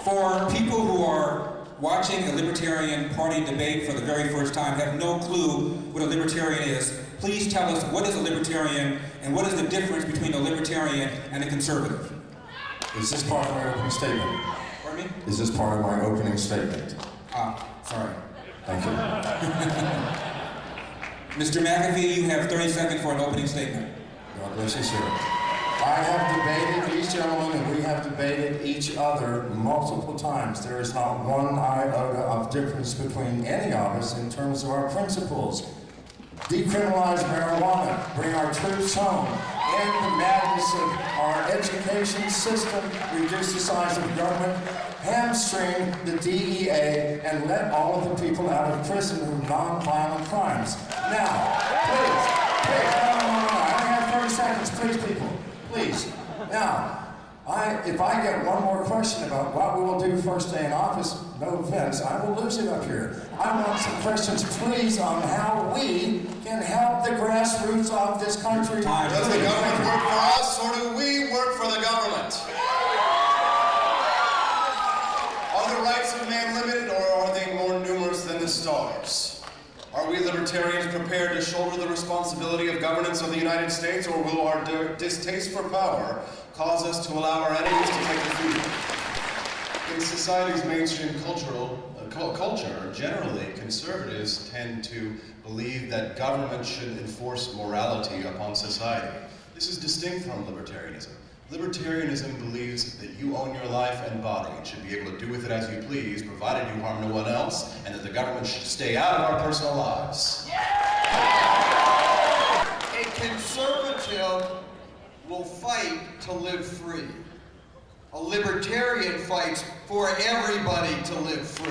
For people who are watching a Libertarian Party debate for the very first time, have no clue what a Libertarian is, please tell us what is a Libertarian and what is the difference between a Libertarian and a Conservative? Is this part of my opening statement? Pardon me? Is this part of my opening statement? Sorry. Thank you. Mr. McAfee, you have 30 seconds for an opening statement. God bless you, sir. I have debated these gentlemen, and we have debated each other multiple times. There is not one iota of difference between any of us in terms of our principles. Decriminalize marijuana, bring our troops home, end the madness of our education system, reduce the size of government, hamstring the DEA, and let all of the people out of prison who non-violent crimes. Now, please, I only have 30 seconds, please, people, please. Now, if I get one more question about what we will do first day in office, no offense, I will lose it up here. I want some questions, please, on how we can help the grassroots of this country. Does the government work for us, or do we work for the government? Are the rights of man limited, or are they more numerous than the stars? Are we libertarians prepared to shoulder the responsibility of governance of the United States, or will our distaste for power cause us to allow our enemies to take the field? In society's mainstream culture, generally, conservatives tend to believe that government should enforce morality upon society. This is distinct from libertarianism. Libertarianism believes that you own your life and body and should be able to do with it as you please, provided you harm no one else, and that the government should stay out of our personal lives. A conservative will fight to live free. A libertarian fights for everybody to live free.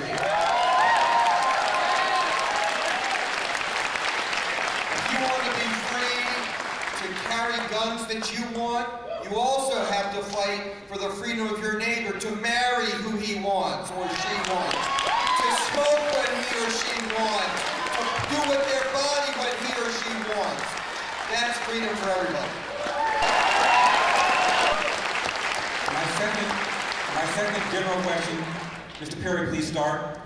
If you want to be free to carry guns that you want, you also have to fight for the freedom of your neighbor to marry who he wants or she wants, to smoke what he or she wants, to do with their body what he or she wants. That's freedom for everybody. My second general question, Mr. Perry, please start.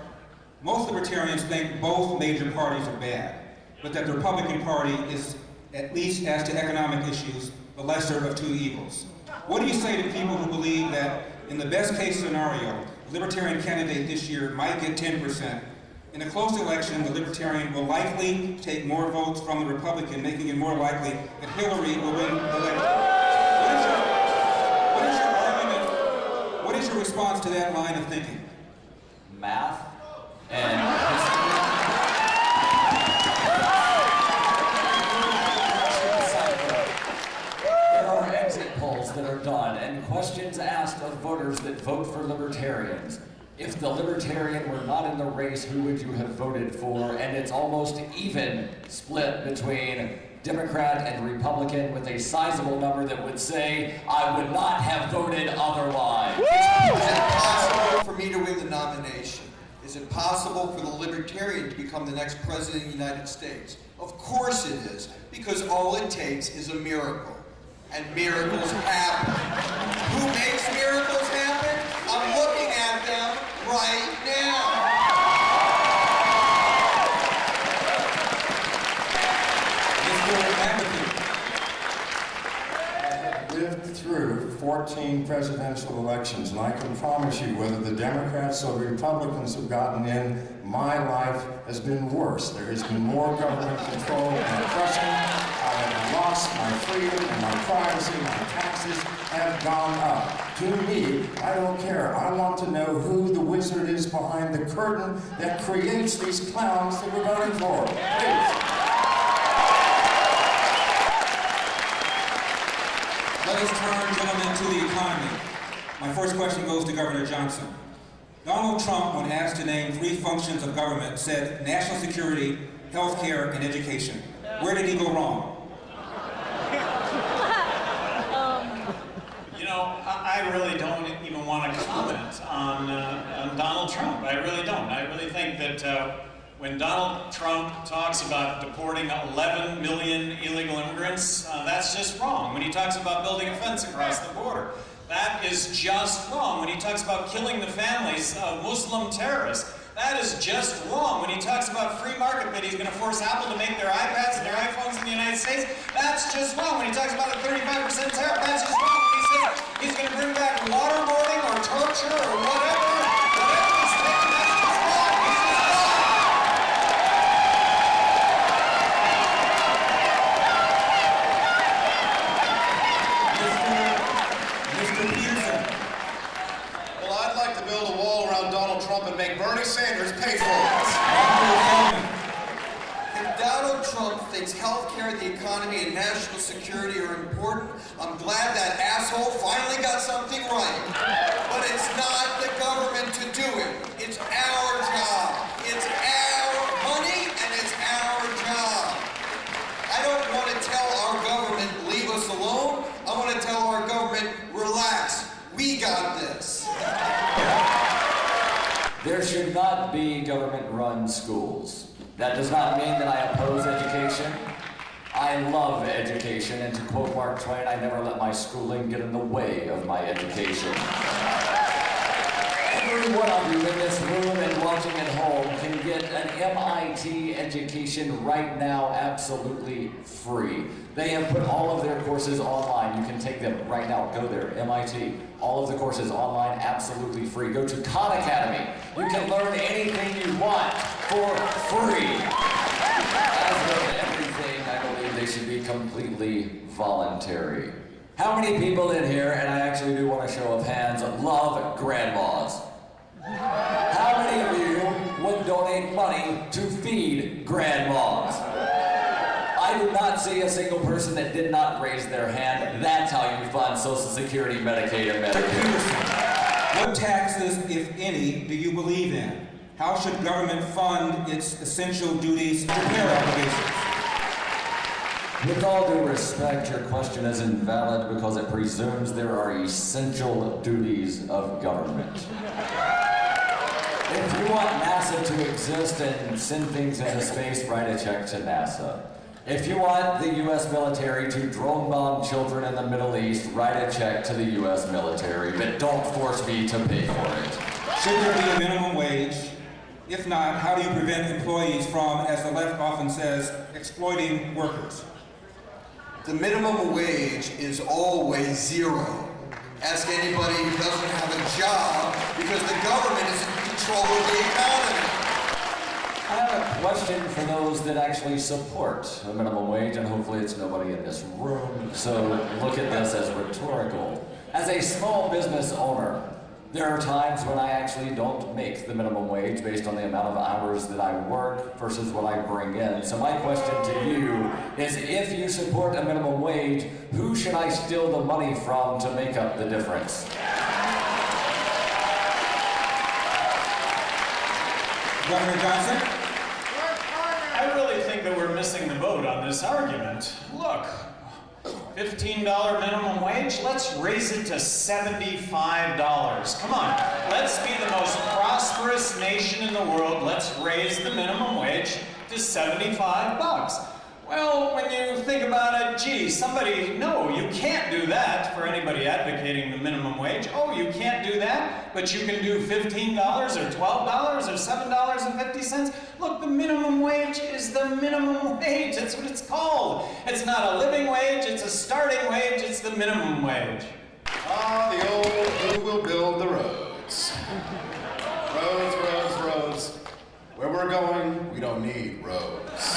Most libertarians think both major parties are bad, but that the Republican Party is, at least as to economic issues, the lesser of two evils. What do you say to people who believe that in the best case scenario, the Libertarian candidate this year might get 10%? In a close election, the Libertarian will likely take more votes from the Republican, making it more likely that Hillary will win the election. What is your response to that line of thinking? Math and that are done and questions asked of voters that vote for libertarians. If the libertarian were not in the race, who would you have voted for? And it's almost even split between Democrat and Republican, with a sizable number that would say, I would not have voted otherwise. Is it possible for me to win the nomination? Is it possible for the Libertarian to become the next president of the United States? Of course it is, because all it takes is a miracle. And miracles happen. Who makes miracles happen? I'm looking at them right now. I have lived through 14 presidential elections, and I can promise you, whether the Democrats or the Republicans have gotten in, my life has been worse. There has been more government control and oppression. I have lost my freedom and my privacy. My taxes have gone up. To me, I don't care. I want to know who the wizard is behind the curtain that creates these clowns that we're voting for. Please. Let us turn, gentlemen, to the economy. My first question goes to Governor Johnson. Donald Trump, when asked to name 3 functions of government, said national security, health care, and education. Where did he go wrong? You know, I really don't even want to comment on Donald Trump. I really don't. I really think that when Donald Trump talks about deporting 11 million illegal immigrants, that's just wrong. When he talks about building a fence across the border, That is just wrong. When he talks about killing the families of Muslim terrorists, that is just wrong. When he talks about free market, that he's going to force Apple to make their iPads and their iPhones in the United States, that's just wrong. When he talks about a 35% tariff, that's just wrong. When he says he's going to bring back waterboarding or torture or whatever he's saying, that's just wrong. He's just wrong. Mr. Peterson. Well, I'd like to build a wall around Donald Trump and make Bernie Sanders pay for it. If Donald Trump thinks healthcare, the economy, and national security are important, I'm glad that asshole finally got something right. But it's not the government to do it. It's our job. It's our money and it's our job. I don't want to tell our government, leave us alone. I want to tell our government, relax. We got this. There should not be government-run schools. That does not mean that I oppose education. I love education, and to quote Mark Twain, I never let my schooling get in the way of my education. Every one of you in this room and watching at home can get an MIT education right now absolutely free. They have put all of their courses online. You can take them right now. Go there, MIT. All of the courses online, absolutely free. Go to Khan Academy. You can learn anything you want for free. As with everything, I believe they should be completely voluntary. How many people in here, and I actually do want a show of hands, love grandmas? How many of you would donate money to feed grandmas? I do not see a single person that did not raise their hand. That's how you fund Social Security, Medicaid, and Medicare. What taxes, if any, do you believe in? How should government fund its essential duties and repair obligations? With all due respect, your question is invalid because it presumes there are essential duties of government. If you want NASA to exist and send things into space, write a check to NASA. If you want the U.S. military to drone bomb children in the Middle East, write a check to the U.S. military, but don't force me to pay for it. Should there be a minimum wage? If not, how do you prevent employees from, as the left often says, exploiting workers? The minimum wage is always zero. Ask anybody who doesn't have a job because the government is in control of the economy. I have a question for those that actually support a minimum wage, and hopefully it's nobody in this room, so look at this as rhetorical. As a small business owner, there are times when I actually don't make the minimum wage based on the amount of hours that I work versus what I bring in. So my question to you is, if you support a minimum wage, who should I steal the money from to make up the difference? Governor Johnson? I really think that we're missing the boat on this argument. Look, $15 minimum wage, let's raise it to $75. Come on, let's be the most prosperous nation in the world. Let's raise the minimum wage to $75. Well, when you think about it, gee, no, you can't do that for anybody advocating the minimum wage. Oh, you can't do that, but you can do $15 or $12 or $7.50. Look, the minimum wage is the minimum wage. That's what it's called. It's not a living wage, it's a starting wage, it's the minimum wage. Ah, the old who will build the roads. Roads, roads, roads. Where we're going, we don't need roads.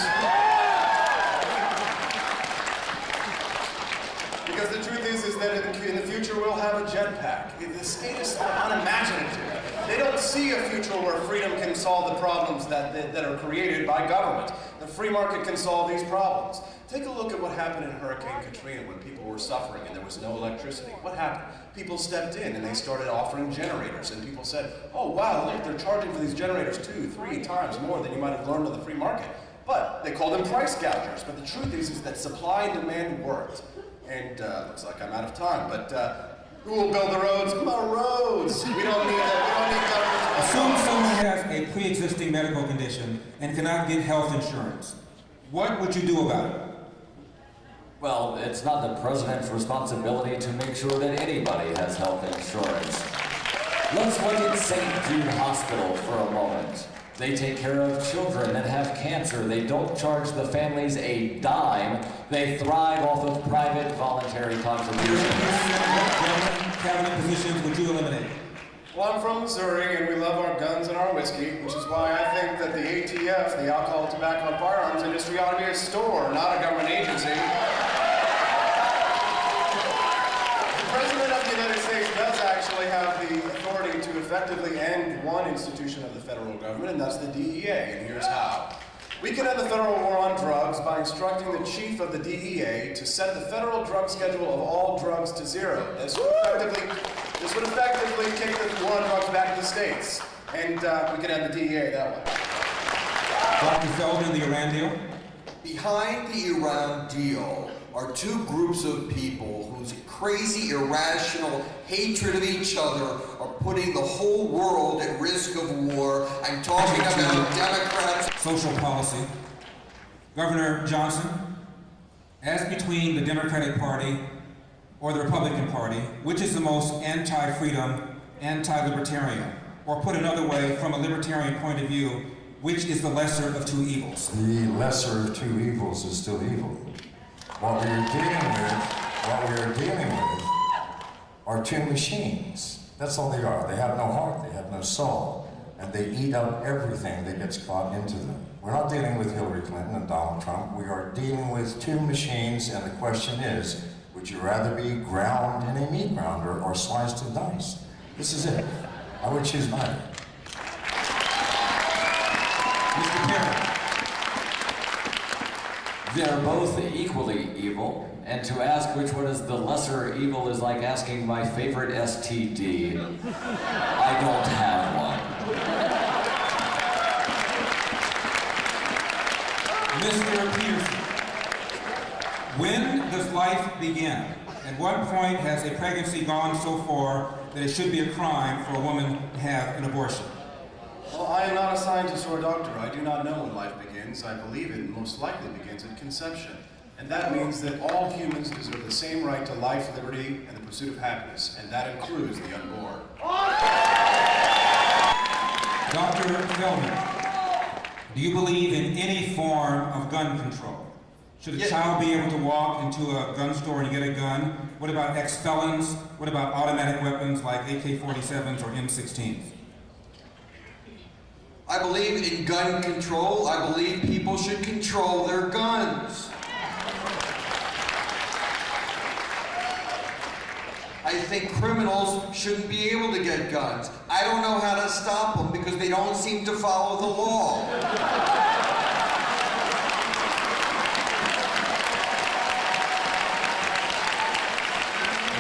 Because the truth is that in the future we'll have a jetpack. The state is unimaginative. They don't see a future where freedom can solve the problems that are created by government. The free market can solve these problems. Take a look at what happened in Hurricane Katrina when people were suffering and there was no electricity. What happened? People stepped in and they started offering generators, and people said, oh wow, look, they're charging for these generators 2, 3 times more than you might have learned on the free market. But they called them price gougers. But the truth is that supply and demand worked. And looks like I'm out of time, but who will build the roads? Come on, roads! We don't need that. We don't need government. Assume someone has a pre-existing medical condition and cannot get health insurance. What would you do about it? Well, it's not the president's responsibility to make sure that anybody has health insurance. Let's look at St. Jude Hospital for a moment. They take care of children that have cancer. They don't charge the families a dime. They thrive off of private voluntary contributions. What cabinet positions would you eliminate? Well, I'm from Missouri, and we love our guns and our whiskey, which is why I think that the ATF, the Alcohol, Tobacco, and Firearms industry, ought to be a store, not a government agency. The President of the United States does actually have the authority to effectively end one institution of the federal government, and that's the DEA, and here's how. We can end the federal war on drugs by instructing the chief of the DEA to set the federal drug schedule of all drugs to zero. This would effectively take the war on drugs back to the states, and we could end the DEA that way. Dr. Feldman, the Iran deal? Behind the Iran deal are two groups of people whose crazy, irrational hatred of each other are putting the whole world at risk of war. I'm talking about Democrats. Social policy. Governor Johnson, as between the Democratic Party or the Republican Party, which is the most anti-freedom, anti-libertarian? Or put another way, from a libertarian point of view, which is the lesser of two evils? The lesser of two evils is still evil. What we are dealing with are two machines. That's all they are. They have no heart, they have no soul, and they eat up everything that gets caught into them. We're not dealing with Hillary Clinton and Donald Trump. We are dealing with two machines, and the question is, would you rather be ground in a meat grounder or sliced in dice? This is it. I would choose neither. Mr. Perry. They're both equally evil, and to ask which one is the lesser evil is like asking my favorite STD. I don't have one. Mr. Peterson, when does life begin? At what point has a pregnancy gone so far that it should be a crime for a woman to have an abortion? Well, I am not a scientist or a doctor. I do not know when life begins. I believe it most likely begins at conception. And that means that all humans deserve the same right to life, liberty, and the pursuit of happiness, and that includes the unborn. Dr. Feldman, do you believe in any form of gun control? Should a child be able to walk into a gun store and get a gun? What about ex-felons? What about automatic weapons like AK-47s or M16s? I believe in gun control. I believe people should control their guns. I think criminals shouldn't be able to get guns. I don't know how to stop them because they don't seem to follow the law.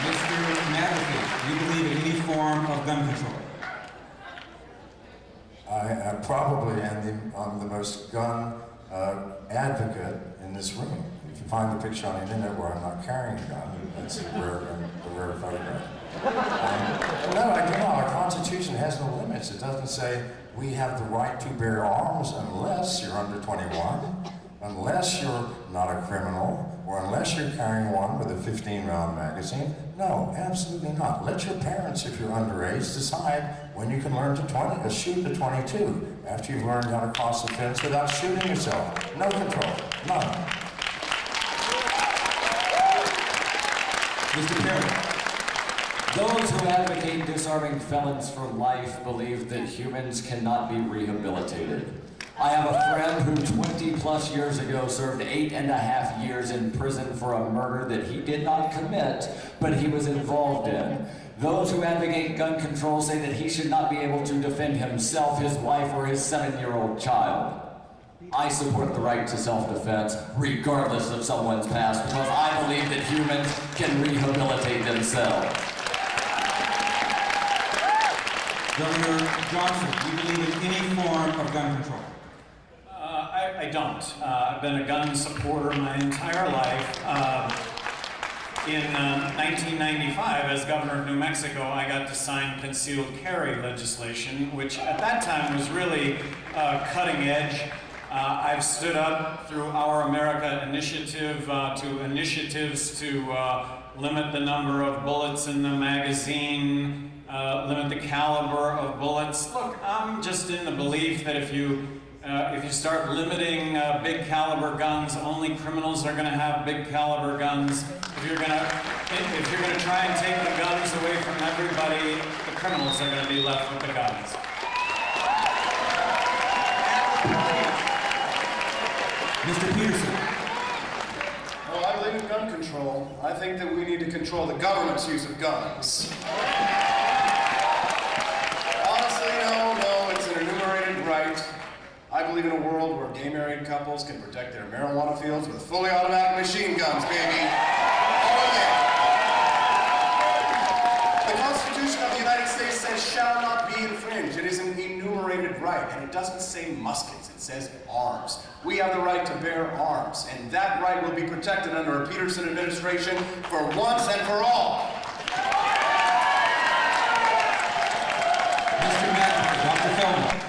Mr. Matherly, do you believe in any form of gun control? I probably am the most gun advocate in this room. If you find the picture on the internet where I'm not carrying a gun, that's a rare photograph. No, I do not. Our Constitution has no limits. It doesn't say we have the right to bear arms unless you're under 21, unless you're not a criminal, or unless you're carrying one with a 15-round magazine. No, absolutely not. Let your parents, if you're underage, decide when you can learn to shoot to 22, after you've learned how to cross the fence without shooting yourself. No control, none. Mr. Perry. Those who advocate disarming felons for life believe that humans cannot be rehabilitated. I have a friend who 20+ years ago served 8.5 years in prison for a murder that he did not commit, but he was involved in. Those who advocate gun control say that he should not be able to defend himself, his wife, or his 7-year-old child. I support the right to self-defense, regardless of someone's past, because I believe that humans can rehabilitate themselves. Governor Johnson, do you believe in any form of gun control? I don't. I've been a gun supporter my entire life. In 1995, as governor of New Mexico, I got to sign concealed carry legislation, which at that time was really cutting edge. I've stood up through Our America Initiative to initiatives to limit the number of bullets in the magazine, limit the caliber of bullets. Look, I'm just in the belief that if you start limiting big caliber guns, only criminals are going to have big caliber guns. If you're going to try and take the guns away from everybody, the criminals are going to be left with the guns. Mr. Peterson. Well, I believe in gun control. I think that we need to control the government's use of guns. Honestly, no, it's an enumerated right. I believe in a world where gay married couples can protect their marijuana fields with fully automatic machine guns, baby. All of it. The Constitution of the United States says shall not be infringed. It is an enumerated right, and it doesn't say muskets, it says arms. We have the right to bear arms, and that right will be protected under a Peterson administration for once and for all. Mr. Matt, Dr. Feldman.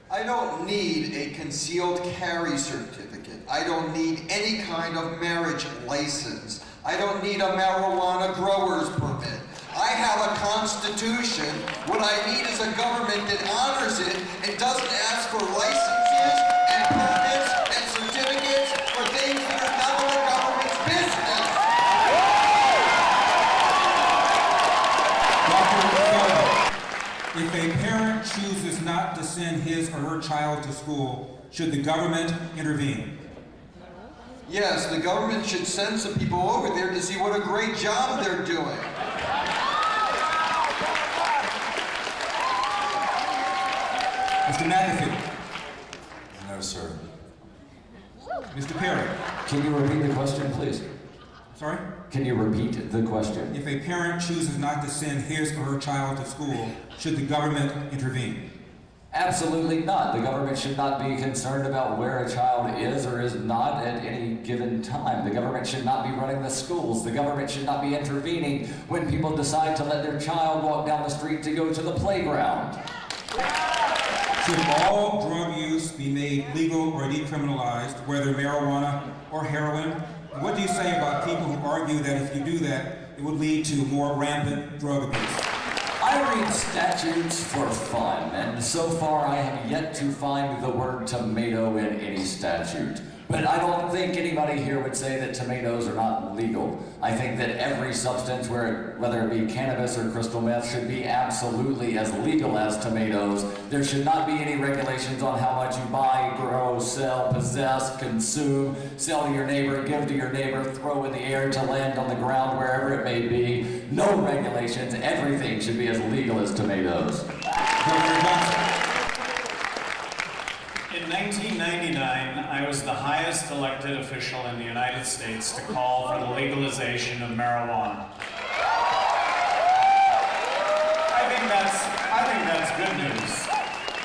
I don't need a concealed carry certificate. I don't need any kind of marriage license. I don't need a marijuana grower's permit. I have a constitution. What I need is a government that honors it and doesn't ask for licenses and permits and certificates for things that are none of the government's business. Dr. Feldman, if a parent chooses not to send his or her child to school, should the government intervene? Yes, the government should send some people over there to see what a great job they're doing. Mr. McAfee. No, sir. Mr. Perry. Can you repeat the question, please? Sorry? Can you repeat the question? If a parent chooses not to send his or her child to school, should the government intervene? Absolutely not. The government should not be concerned about where a child is or is not at any given time. The government should not be running the schools. The government should not be intervening when people decide to let their child walk down the street to go to the playground. Should all drug use be made legal or decriminalized, whether marijuana or heroin? And what do you say about people who argue that if you do that, it would lead to more rampant drug abuse? I read statutes for fun, and so far I have yet to find the word tomato in any statute. But I don't think anybody here would say that tomatoes are not legal. I think that every substance, whether it be cannabis or crystal meth, should be absolutely as legal as tomatoes. There should not be any regulations on how much you buy, grow, sell, possess, consume, sell to your neighbor, give to your neighbor, throw in the air to land on the ground, wherever it may be. No regulations. Everything should be as legal as tomatoes. In 1999, I was the highest elected official in the United States to call for the legalization of marijuana. I think that's good news.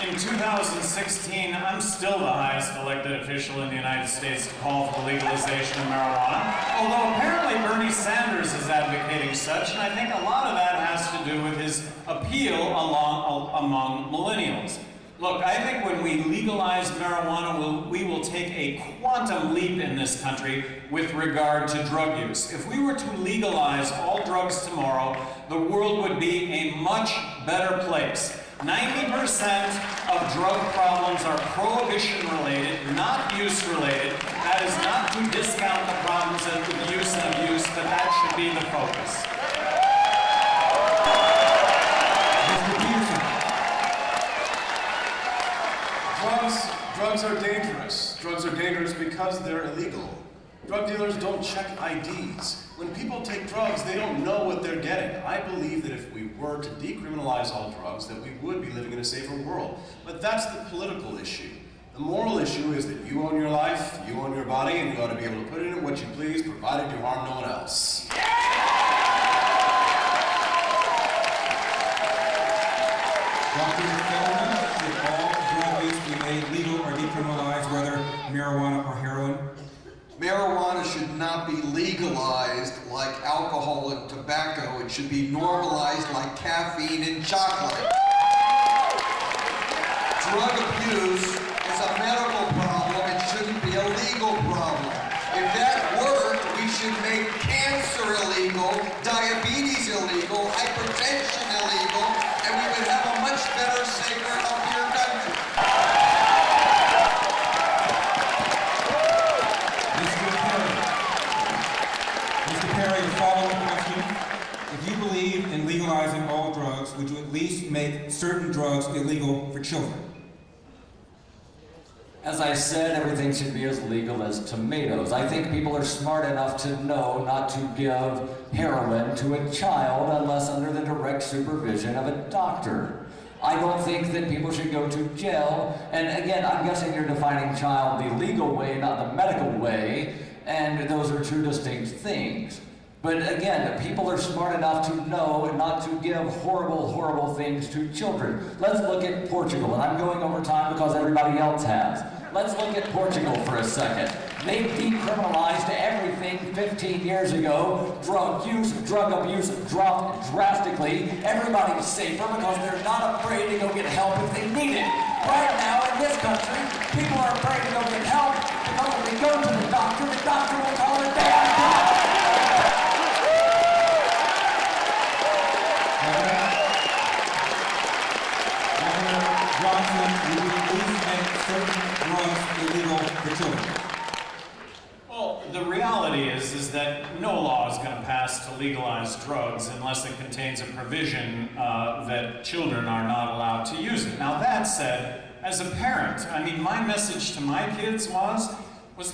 In 2016, I'm still the highest elected official in the United States to call for the legalization of marijuana, although apparently Bernie Sanders is advocating such, and I think a lot of that has to do with his appeal among millennials. Look, I think when we legalize marijuana, we will take a quantum leap in this country with regard to drug use. If we were to legalize all drugs tomorrow, the world would be a much better place. 90% of drug problems are prohibition-related, not use-related. That is not to discount the problems of use and abuse, but that should be the focus. Drugs are dangerous. Drugs are dangerous because they're illegal. Drug dealers don't check IDs. When people take drugs, they don't know what they're getting. I believe that if we were to decriminalize all drugs, that we would be living in a safer world. But that's the political issue. The moral issue is that you own your life, you own your body, and you ought to be able to put in it what you please, provided you harm no one else. Dr. Feldman, should all drug use be made legal or decriminalized, whether marijuana or heroin? Marijuana should not be legalized like alcohol and tobacco. It should be normalized like caffeine and chocolate. Drug abuse is a medical make certain drugs illegal for children? As I said, everything should be as legal as tomatoes. I think people are smart enough to know not to give heroin to a child unless under the direct supervision of a doctor. I don't think that people should go to jail. And again, I'm guessing you're defining child the legal way, not the medical way, and those are two distinct things. But again, people are smart enough to know not to give horrible, horrible things to children. Let's look at Portugal, and I'm going over time because everybody else has. Let's look at Portugal for a second. They decriminalized everything 15 years ago. Drug use, drug abuse dropped drastically. Everybody's safer because they're not afraid to go get help if they need it. Right now in this country, people are afraid to go get help because if they go to the doctor will call it bad. Illegal for children? Well, the reality is that no law is going to pass to legalize drugs unless it contains a provision that children are not allowed to use it. Now that said, as a parent, I mean, my message to my kids was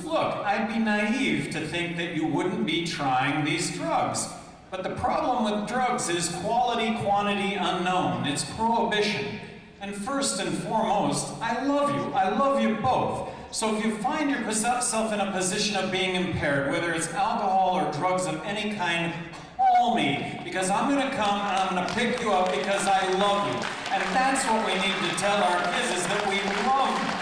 look, I'd be naive to think that you wouldn't be trying these drugs. But the problem with drugs is quality, quantity unknown. It's prohibition. And first and foremost, I love you both. So if you find yourself in a position of being impaired, whether it's alcohol or drugs of any kind, call me, because I'm gonna come and I'm gonna pick you up because I love you. And that's what we need to tell our kids, is that we love them.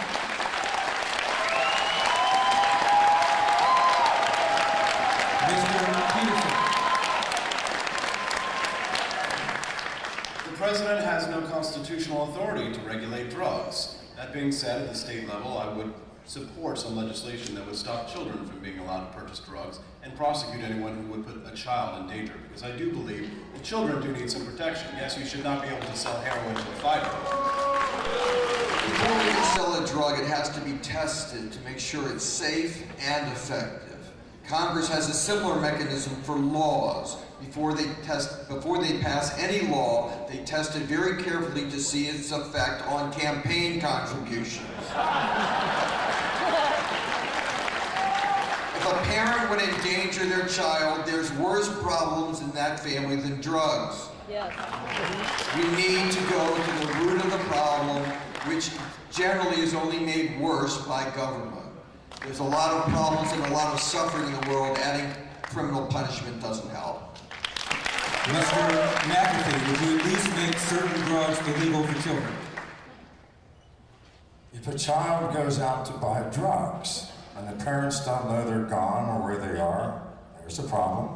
The President has no constitutional authority to regulate drugs. That being said, at the state level, I would support some legislation that would stop children from being allowed to purchase drugs and prosecute anyone who would put a child in danger, because I do believe that children do need some protection. Yes, you should not be able to sell heroin to a 5-year-old. Before we can sell a drug, it has to be tested to make sure it's safe and effective. Congress has a similar mechanism for laws. Before they pass any law, they test it very carefully to see its effect on campaign contributions. If a parent would endanger their child, there's worse problems in that family than drugs. Yes. We need to go to the root of the problem, which generally is only made worse by government. There's a lot of problems and a lot of suffering in the world. Adding criminal punishment doesn't help. Mr. McAfee, would you at least make certain drugs illegal for children? If a child goes out to buy drugs and the parents don't know they're gone or where they are, there's a problem.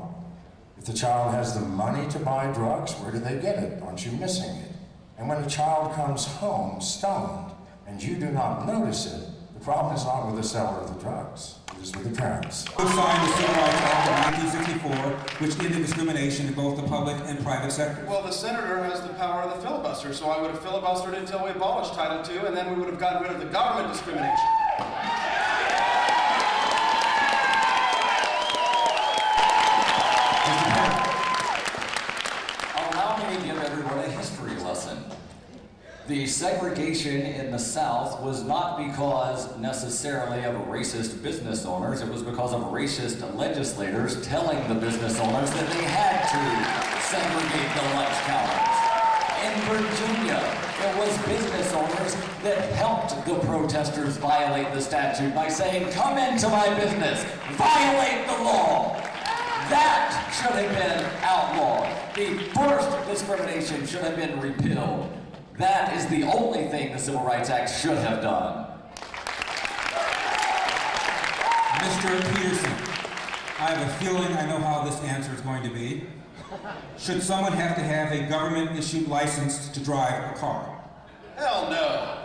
If the child has the money to buy drugs, where do they get it? Aren't you missing it? And when a child comes home stoned and you do not notice it, the problem is not with the seller of the drugs. It is with the parents. Who signed the Civil Rights Act of 1964, which ended discrimination in both the public and private sectors? Well, the senator has the power of the filibuster, so I would have filibustered until we abolished Title II, and then we would have gotten rid of the government discrimination. Allow me to give everyone a history lesson. The segregation in the South was not because necessarily of racist business owners, it was because of racist legislators telling the business owners that they had to segregate the lunch counters. In Virginia, it was business owners that helped the protesters violate the statute by saying, "Come into my business, violate the law." That should have been outlawed. The first discrimination should have been repealed. That is the only thing the Civil Rights Act should have done. Mr. Peterson, I have a feeling I know how this answer is going to be. Should someone have to have a government-issued license to drive a car? Hell no.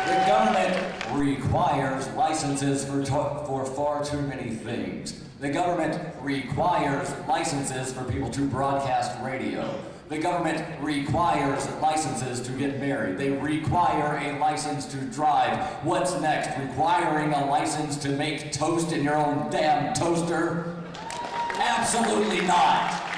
The government requires licenses for far too many things. The government requires licenses for people to broadcast radio. The government requires licenses to get married. They require a license to drive. What's next? Requiring a license to make toast in your own damn toaster? Absolutely not.